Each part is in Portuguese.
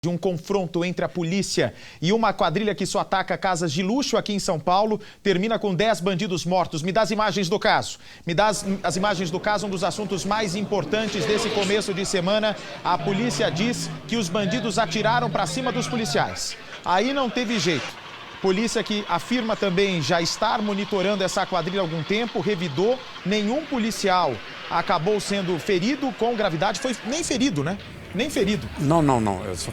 De um confronto entre a polícia e uma quadrilha que só ataca casas de luxo aqui em São Paulo, termina com 10 bandidos mortos. Me dá as imagens do caso. Me dá as imagens do caso, um dos assuntos mais importantes desse começo de semana. A polícia diz que os bandidos atiraram para cima dos policiais. Aí não teve jeito. Polícia que afirma também já estar monitorando essa quadrilha há algum tempo, revidou. Nenhum policial acabou sendo ferido com gravidade. Foi nem ferido, né? Nem ferido. Não.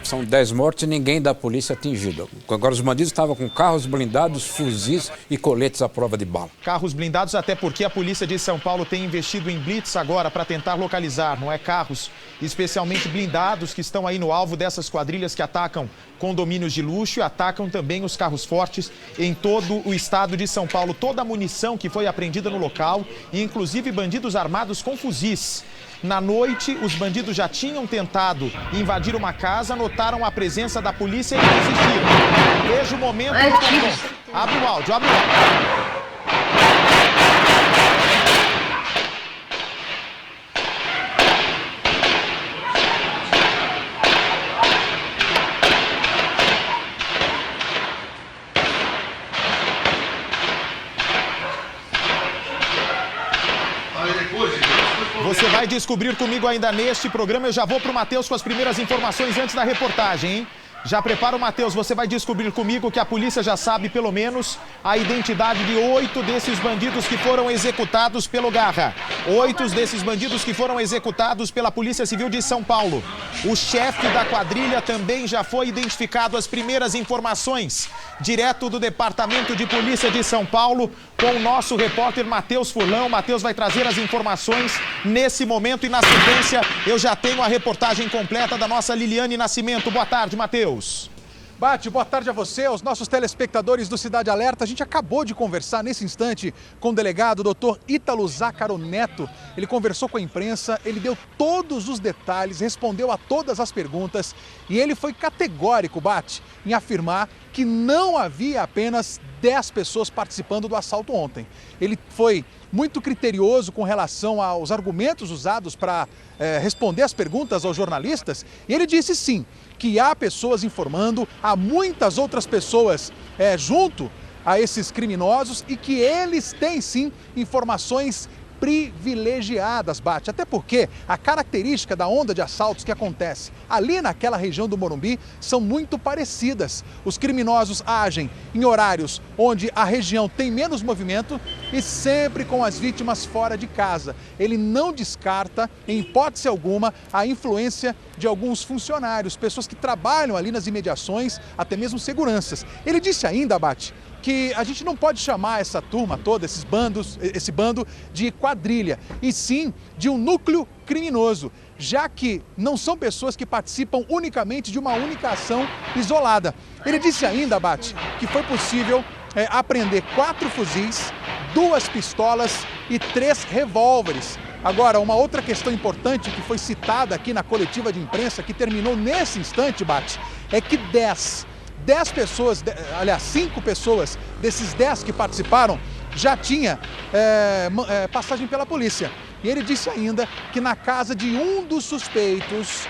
São 10 mortos e ninguém da polícia atingido. Agora os bandidos estavam com carros blindados, fuzis e coletes à prova de bala. Carros blindados, até porque a polícia de São Paulo tem investido em blitz agora para tentar localizar, não é, carros especialmente blindados que estão aí no alvo dessas quadrilhas que atacam condomínios de luxo e atacam também os carros fortes em todo o estado de São Paulo. Toda a munição que foi apreendida no local, e inclusive bandidos armados com fuzis. Na noite, os bandidos já tinham tentado invadir uma casa, notaram a presença da polícia e resistiram. Veja o momento do confronto. Abre o áudio, abre o áudio. Você vai descobrir comigo ainda neste programa. Eu já vou para o Matheus com as primeiras informações antes da reportagem, hein? Já prepara o Matheus, você vai descobrir comigo que a polícia já sabe pelo menos a identidade de 8 desses bandidos que foram executados pelo Garra. 8 desses bandidos que foram executados pela Polícia Civil de São Paulo. O chefe da quadrilha também já foi identificado. As primeiras informações direto do Departamento de Polícia de São Paulo com o nosso repórter Matheus Furlan. O Matheus vai trazer as informações nesse momento e na sequência eu já tenho a reportagem completa da nossa Liliane Nascimento. Boa tarde, Matheus. Bate, boa tarde a você, aos nossos telespectadores do Cidade Alerta. A gente acabou de conversar nesse instante com o delegado, Dr. Ítalo Zácaro Neto. Ele conversou com a imprensa, ele deu todos os detalhes, respondeu a todas as perguntas e ele foi categórico, Bate, em afirmar que não havia apenas 10 pessoas participando do assalto ontem. Ele foi muito criterioso com relação aos argumentos usados para responder as perguntas aos jornalistas e ele disse sim, que há pessoas informando, há muitas outras pessoas junto a esses criminosos e que eles têm sim informações privilegiadas, Bate. Até porque a característica da onda de assaltos que acontece ali naquela região do Morumbi são muito parecidas. Os criminosos agem em horários onde a região tem menos movimento e sempre com as vítimas fora de casa. Ele não descarta, em hipótese alguma, a influência de alguns funcionários, pessoas que trabalham ali nas imediações, até mesmo seguranças. Ele disse ainda, Bate, que a gente não pode chamar essa turma toda, esse bando de quadrilha, e sim de um núcleo criminoso, já que não são pessoas que participam unicamente de uma única ação isolada. Ele disse ainda, Bate, que foi possível apreender 4 fuzis, 2 pistolas e 3 revólveres. Agora, uma outra questão importante que foi citada aqui na coletiva de imprensa, que terminou nesse instante, Bate, é que 10 pessoas, aliás, 5 pessoas desses 10 que participaram já tinha passagem pela polícia. E ele disse ainda que na casa de um dos suspeitos,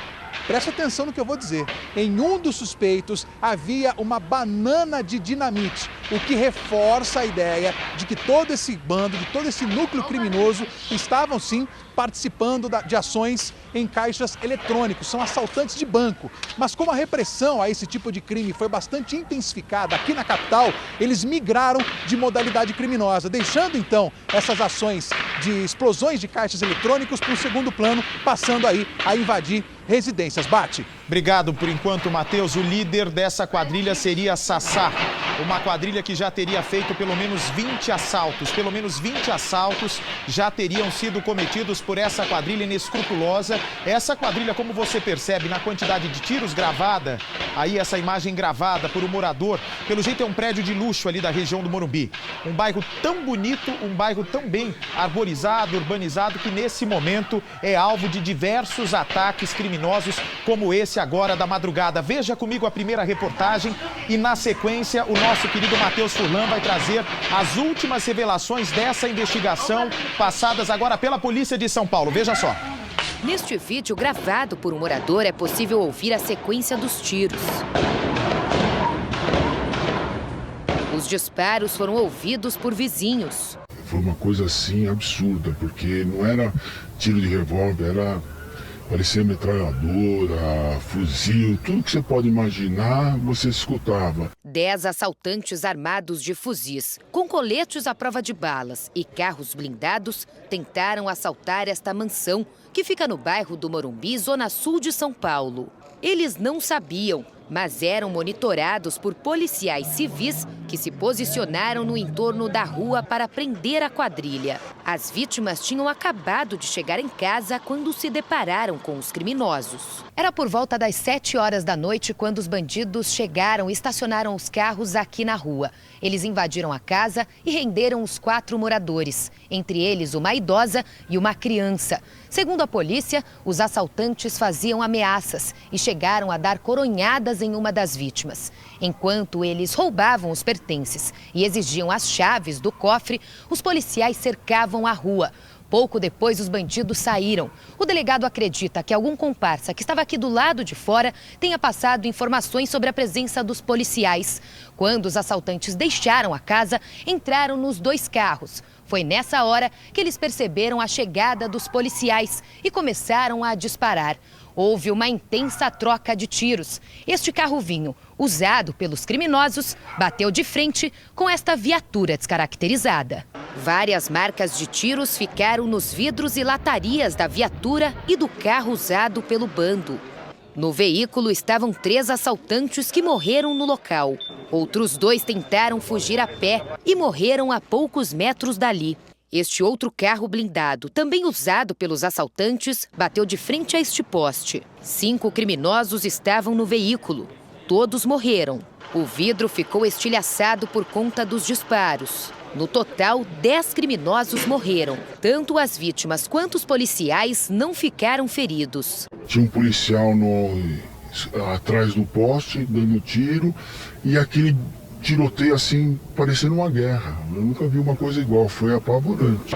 preste atenção no que eu vou dizer, em um dos suspeitos havia uma banana de dinamite, o que reforça a ideia de que todo esse bando, de todo esse núcleo criminoso estavam sim participando de ações em caixas eletrônicos, são assaltantes de banco. Mas como a repressão a esse tipo de crime foi bastante intensificada aqui na capital, eles migraram de modalidade criminosa, deixando então essas ações de explosões de caixas eletrônicos para o segundo plano, passando aí a invadir residências. Bate. Obrigado por enquanto, Matheus. O líder dessa quadrilha seria Sassá, uma quadrilha que já teria feito pelo menos 20 assaltos. Pelo menos 20 assaltos já teriam sido cometidos por essa quadrilha inescrupulosa. Essa quadrilha, como você percebe na quantidade de tiros gravada, aí essa imagem gravada por um morador, pelo jeito é um prédio de luxo ali da região do Morumbi. Um bairro tão bonito, um bairro tão bem arborizado, urbanizado, que nesse momento é alvo de diversos ataques criminosos como esse agora da madrugada. Veja comigo a primeira reportagem e na sequência o nosso querido Matheus Furlan vai trazer as últimas revelações dessa investigação passadas agora pela Polícia de São Paulo. Veja só. Neste vídeo gravado por um morador é possível ouvir a sequência dos tiros. Os disparos foram ouvidos por vizinhos. Foi uma coisa assim absurda, porque não era tiro de revólver, parecia metralhadora, fuzil, tudo que você pode imaginar, você escutava. 10 assaltantes armados de fuzis, com coletes à prova de balas e carros blindados, tentaram assaltar esta mansão, que fica no bairro do Morumbi, zona sul de São Paulo. Eles não sabiam, mas eram monitorados por policiais civis que se posicionaram no entorno da rua para prender a quadrilha. As vítimas tinham acabado de chegar em casa quando se depararam com os criminosos. Era por volta das 7 horas da noite quando os bandidos chegaram e estacionaram os carros aqui na rua. Eles invadiram a casa e renderam os 4 moradores, entre eles uma idosa e uma criança. Segundo a polícia, os assaltantes faziam ameaças e chegaram a dar coronhadas em uma das vítimas. Enquanto eles roubavam os pertences e exigiam as chaves do cofre, os policiais cercavam a rua. Pouco depois, os bandidos saíram. O delegado acredita que algum comparsa que estava aqui do lado de fora tenha passado informações sobre a presença dos policiais. Quando os assaltantes deixaram a casa, entraram nos 2 carros. Foi nessa hora que eles perceberam a chegada dos policiais e começaram a disparar. Houve uma intensa troca de tiros. Este carro-vinho, usado pelos criminosos, bateu de frente com esta viatura descaracterizada. Várias marcas de tiros ficaram nos vidros e latarias da viatura e do carro usado pelo bando. No veículo estavam 3 assaltantes que morreram no local. Outros 2 tentaram fugir a pé e morreram a poucos metros dali. Este outro carro blindado, também usado pelos assaltantes, bateu de frente a este poste. 5 criminosos estavam no veículo. Todos morreram. O vidro ficou estilhaçado por conta dos disparos. No total, 10 criminosos morreram. Tanto as vítimas quanto os policiais não ficaram feridos. Tinha um policial atrás do poste, dando tiro, e aquele tiroteio assim, parecendo uma guerra. Eu nunca vi uma coisa igual, foi apavorante.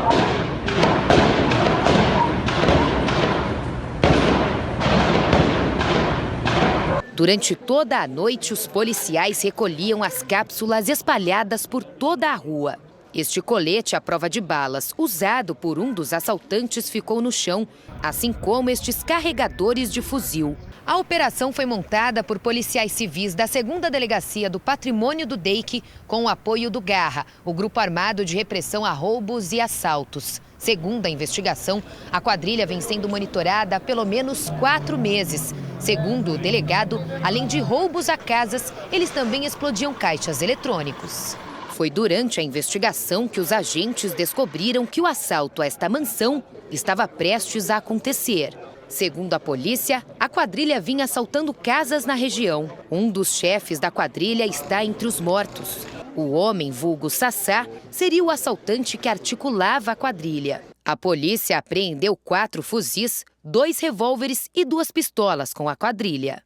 Durante toda a noite, os policiais recolhiam as cápsulas espalhadas por toda a rua. Este colete à prova de balas, usado por um dos assaltantes, ficou no chão, assim como estes carregadores de fuzil. A operação foi montada por policiais civis da 2ª Delegacia do Patrimônio do DEIC, com o apoio do Garra, o grupo armado de repressão a roubos e assaltos. Segundo a investigação, a quadrilha vem sendo monitorada há pelo menos 4 meses. Segundo o delegado, além de roubos a casas, eles também explodiam caixas eletrônicos. Foi durante a investigação que os agentes descobriram que o assalto a esta mansão estava prestes a acontecer. Segundo a polícia, a quadrilha vinha assaltando casas na região. Um dos chefes da quadrilha está entre os mortos. O homem, vulgo Sassá, seria o assaltante que articulava a quadrilha. A polícia apreendeu 4 fuzis, 2 revólveres e 2 pistolas com a quadrilha.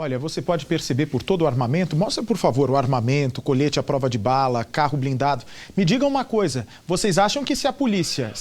Olha, você pode perceber por todo o armamento. Mostra, por favor, o armamento, colete à prova de bala, carro blindado. Me digam uma coisa, vocês acham que se a polícia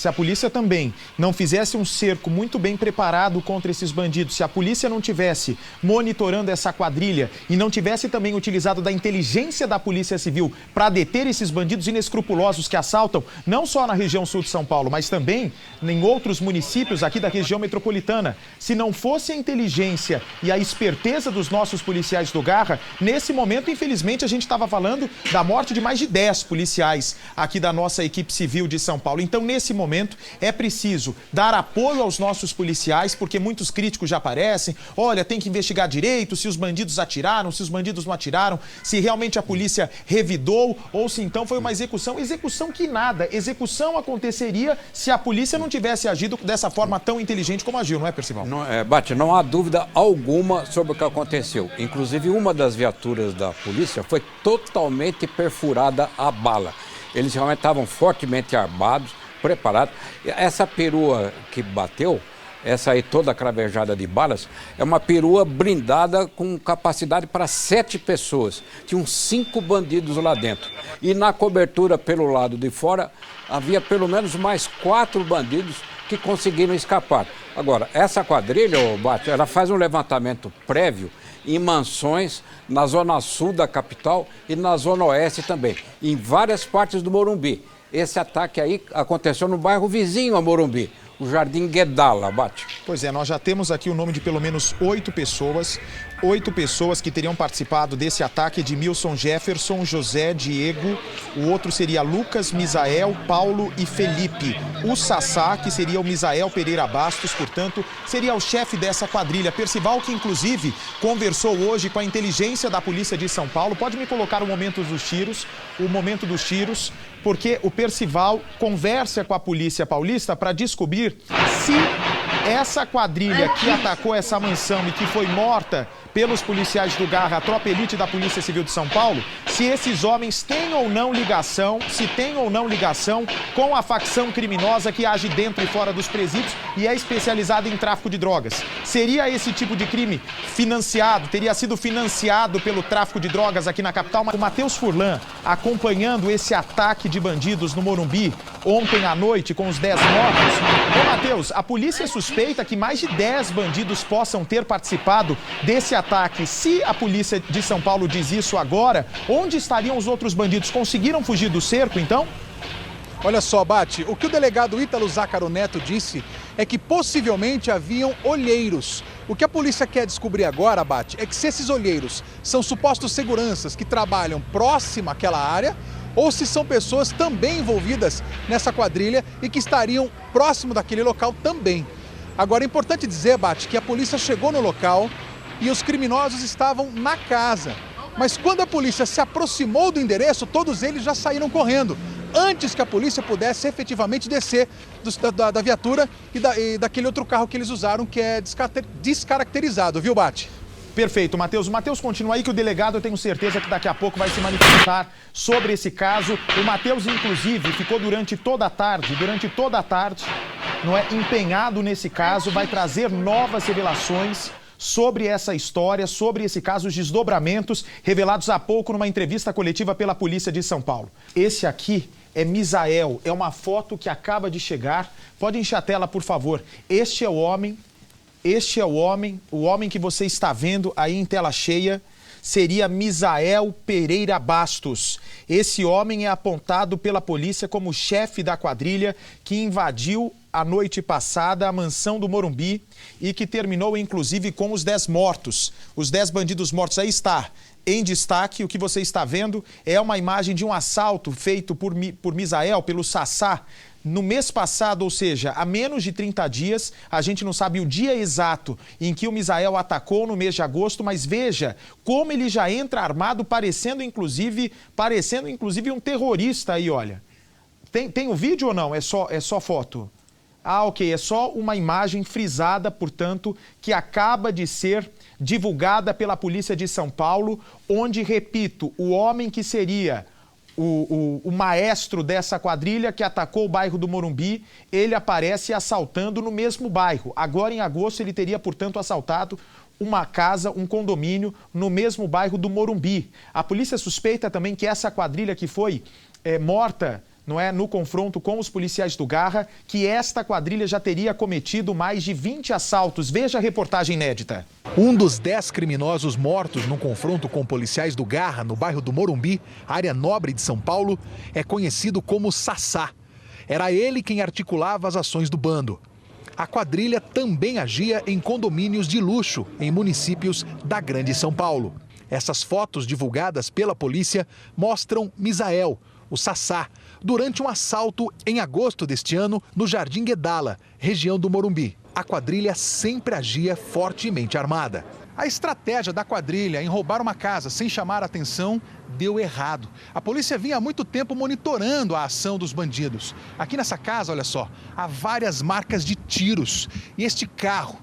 também não fizesse um cerco muito bem preparado contra esses bandidos, se a polícia não tivesse monitorando essa quadrilha e não tivesse também utilizado da inteligência da Polícia Civil para deter esses bandidos inescrupulosos que assaltam, não só na região sul de São Paulo, mas também em outros municípios aqui da região metropolitana, se não fosse a inteligência e a esperteza dos nossos policiais do Garra, nesse momento, infelizmente, a gente estava falando da morte de mais de 10 policiais aqui da nossa equipe civil de São Paulo. Então, nesse momento, é preciso dar apoio aos nossos policiais, porque muitos críticos já aparecem. Olha, tem que investigar direito se os bandidos atiraram, se os bandidos não atiraram, se realmente a polícia revidou ou se então foi uma execução. Execução que nada. Execução aconteceria se a polícia não tivesse agido dessa forma tão inteligente como agiu, não é, Percival? Bate, não há dúvida alguma sobre o que aconteceu. Inclusive, uma das viaturas da polícia foi totalmente perfurada a bala. Eles realmente estavam fortemente armados, preparados. Essa perua que bateu essa aí toda cravejada de balas, é uma perua blindada com capacidade para 7 pessoas. Tinham 5 bandidos lá dentro. E na cobertura pelo lado de fora, havia pelo menos mais 4 bandidos que conseguiram escapar. Agora, essa quadrilha, Bate, ela faz um levantamento prévio em mansões na zona sul da capital e na zona oeste também, em várias partes do Morumbi. Esse ataque aí aconteceu no bairro vizinho a Morumbi, o Jardim Guedala, Bate. Pois é, nós já temos aqui o nome de pelo menos 8 pessoas. 8 pessoas que teriam participado desse ataque: Edmilson Jefferson, José, Diego. O outro seria Lucas, Misael, Paulo e Felipe. O Sassá, que seria o Misael Pereira Bastos, portanto, seria o chefe dessa quadrilha. Percival, que inclusive conversou hoje com a inteligência da Polícia de São Paulo. Pode me colocar o momento dos tiros, porque o Percival conversa com a Polícia Paulista para descobrir se essa quadrilha que atacou essa mansão e que foi morta pelos policiais do Garra, a tropa elite da Polícia Civil de São Paulo, se esses homens têm ou não ligação, com a facção criminosa que age dentro e fora dos presídios e é especializada em tráfico de drogas. Seria esse tipo de crime teria sido financiado pelo tráfico de drogas aqui na capital? O Matheus Furlan, acompanhando esse ataque de bandidos no Morumbi ontem à noite com os 10 mortos. Ô Matheus, a polícia suspeita que mais de 10 bandidos possam ter participado desse ataque. Se a Polícia de São Paulo diz isso agora, onde estariam os outros bandidos? Conseguiram fugir do cerco, então? Olha só, Bate, o que o delegado Ítalo Zácaro Neto disse é que possivelmente haviam olheiros. O que a polícia quer descobrir agora, Bate, é que se esses olheiros são supostos seguranças que trabalham próximo àquela área ou se são pessoas também envolvidas nessa quadrilha e que estariam próximo daquele local também. Agora, é importante dizer, Bate, que a polícia chegou no local e os criminosos estavam na casa. Mas quando a polícia se aproximou do endereço, todos eles já saíram correndo, antes que a polícia pudesse efetivamente descer da viatura e daquele outro carro que eles usaram, que é descaracterizado, viu, Bate? Perfeito, Matheus. O Matheus continua aí, que o delegado, eu tenho certeza que daqui a pouco vai se manifestar sobre esse caso. O Matheus, inclusive, ficou durante toda a tarde, empenhado nesse caso, vai trazer novas revelações sobre essa história, sobre esse caso, os desdobramentos revelados há pouco numa entrevista coletiva pela Polícia de São Paulo. Esse aqui é Misael, é uma foto que acaba de chegar. Pode encher a tela, por favor. Este é o homem que você está vendo aí em tela cheia. Seria Misael Pereira Bastos. Esse homem é apontado pela polícia como chefe da quadrilha que invadiu a noite passada a mansão do Morumbi e que terminou inclusive com os 10 mortos. Os 10 bandidos mortos. Aí está em destaque. O que você está vendo é uma imagem de um assalto feito por Misael, pelo Sassá, no mês passado, ou seja, há menos de 30 dias. A gente não sabe o dia exato em que o Misael atacou, no mês de agosto, mas veja como ele já entra armado, parecendo inclusive um terrorista aí, olha. Tem o vídeo ou não? É só foto? Ah, ok, é só uma imagem frisada, portanto, que acaba de ser divulgada pela Polícia de São Paulo, onde, repito, o homem que seria o maestro dessa quadrilha que atacou o bairro do Morumbi, ele aparece assaltando no mesmo bairro. Agora, em agosto, ele teria, portanto, assaltado uma casa, um condomínio, no mesmo bairro do Morumbi. A polícia suspeita também que essa quadrilha que foi morta, no confronto com os policiais do Garra, que esta quadrilha já teria cometido mais de 20 assaltos. Veja a reportagem inédita. Um dos 10 criminosos mortos no confronto com policiais do Garra, no bairro do Morumbi, área nobre de São Paulo, é conhecido como Sassá. Era ele quem articulava as ações do bando. A quadrilha também agia em condomínios de luxo, em municípios da Grande São Paulo. Essas fotos divulgadas pela polícia mostram Misael, o Sassá, durante um assalto em agosto deste ano no Jardim Guedala, região do Morumbi. A quadrilha sempre agia fortemente armada. A estratégia da quadrilha em roubar uma casa sem chamar a atenção deu errado. A polícia vinha há muito tempo monitorando a ação dos bandidos. Aqui nessa casa, olha só, há várias marcas de tiros. E este carro,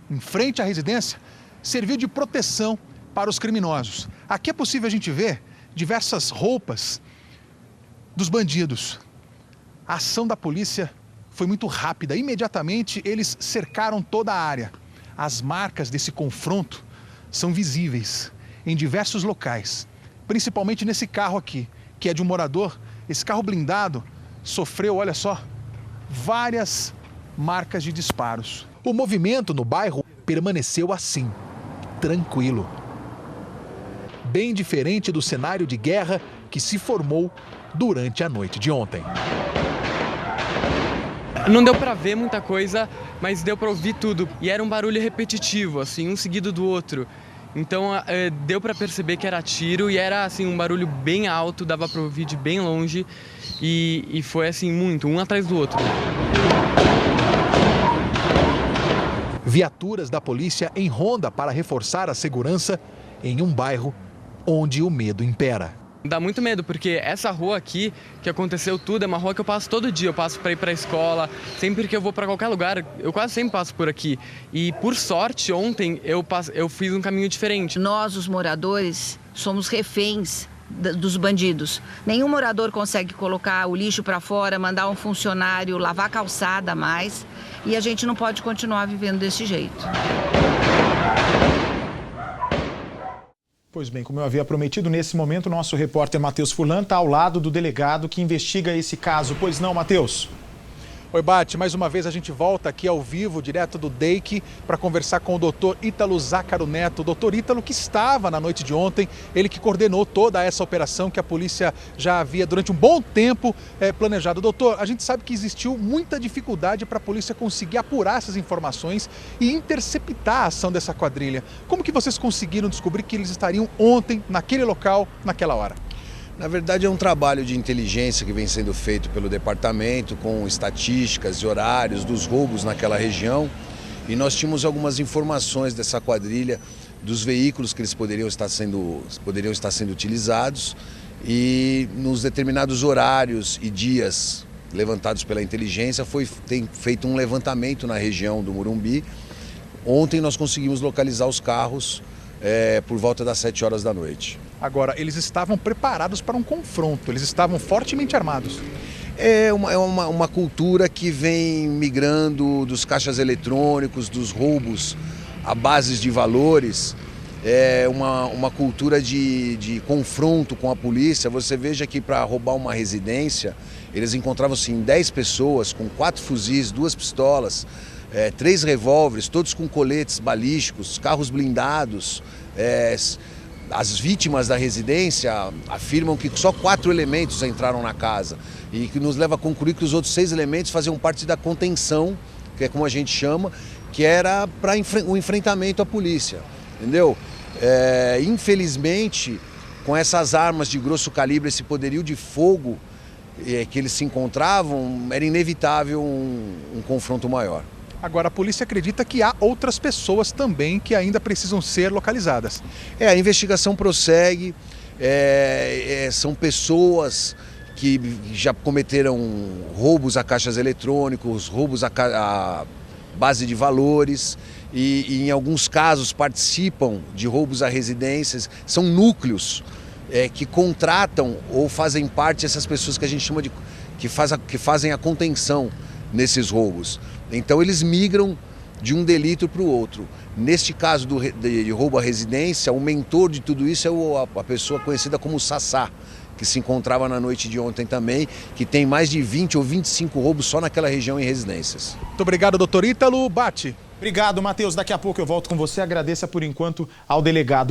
em frente à residência, serviu de proteção para os criminosos. Aqui é possível a gente ver diversas roupas dos bandidos. A ação da polícia foi muito rápida. Imediatamente eles cercaram toda a área. As marcas desse confronto são visíveis em diversos locais, principalmente nesse carro aqui, que é de um morador. Esse carro blindado sofreu, olha só, várias marcas de disparos. O movimento no bairro permaneceu assim, tranquilo. Bem diferente do cenário de guerra que se formou durante a noite de ontem. Não deu para ver muita coisa, mas deu para ouvir tudo. E era um barulho repetitivo, assim, um seguido do outro. Então deu para perceber que era tiro e era assim um barulho bem alto, dava para ouvir de bem longe e foi assim muito, um atrás do outro. Viaturas da polícia em ronda para reforçar a segurança em um bairro onde o medo impera. Dá muito medo, porque essa rua aqui, que aconteceu tudo, é uma rua que eu passo todo dia. Eu passo para ir para a escola, sempre que eu vou para qualquer lugar, eu quase sempre passo por aqui. E por sorte, ontem eu fiz um caminho diferente. Nós, os moradores, somos reféns dos bandidos. Nenhum morador consegue colocar o lixo para fora, mandar um funcionário lavar a calçada a mais. E a gente não pode continuar vivendo desse jeito. Pois bem, como eu havia prometido, nesse momento o nosso repórter Matheus Furlan está ao lado do delegado que investiga esse caso. Pois não, Matheus? Oi, Bate, mais uma vez a gente volta aqui ao vivo, direto do DEIC, para conversar com o doutor Ítalo Zácaro Neto. O doutor Ítalo que estava na noite de ontem, ele que coordenou toda essa operação que a polícia já havia durante um bom tempo planejado. Doutor, a gente sabe que existiu muita dificuldade para a polícia conseguir apurar essas informações e interceptar a ação dessa quadrilha. Como que vocês conseguiram descobrir que eles estariam ontem, naquele local, naquela hora? Na verdade é um trabalho de inteligência que vem sendo feito pelo departamento com estatísticas e horários dos roubos naquela região e nós tínhamos algumas informações dessa quadrilha, dos veículos que eles poderiam estar sendo utilizados e nos determinados horários e dias levantados pela inteligência tem feito um levantamento na região do Morumbi. Ontem nós conseguimos localizar os carros por volta das 7 horas da noite. Agora, eles estavam preparados para um confronto, eles estavam fortemente armados. É uma cultura que vem migrando dos caixas eletrônicos, dos roubos a bases de valores. É uma cultura de confronto com a polícia. Você veja que para roubar uma residência, eles encontravam assim, 10 pessoas com 4 fuzis, 2 pistolas, 3 revólveres, todos com coletes balísticos, carros blindados. As vítimas da residência afirmam que só 4 elementos entraram na casa e que nos leva a concluir que os outros 6 elementos faziam parte da contenção, que é como a gente chama, que era para o enfrentamento à polícia, entendeu? Infelizmente, com essas armas de grosso calibre, esse poderio de fogo que eles se encontravam, era inevitável um confronto maior. Agora, a polícia acredita que há outras pessoas também que ainda precisam ser localizadas. A investigação prossegue, são pessoas que já cometeram roubos a caixas eletrônicos, roubos a base de valores e em alguns casos participam de roubos a residências. São núcleos que contratam ou fazem parte dessas pessoas que a gente chama de que fazem a contenção nesses roubos. Então eles migram de um delito para o outro. Neste caso de roubo à residência, o mentor de tudo isso é a pessoa conhecida como Sassá, que se encontrava na noite de ontem também, que tem mais de 20 ou 25 roubos só naquela região em residências. Muito obrigado, doutor Ítalo. Bate. Obrigado, Matheus. Daqui a pouco eu volto com você. Agradeça por enquanto ao delegado.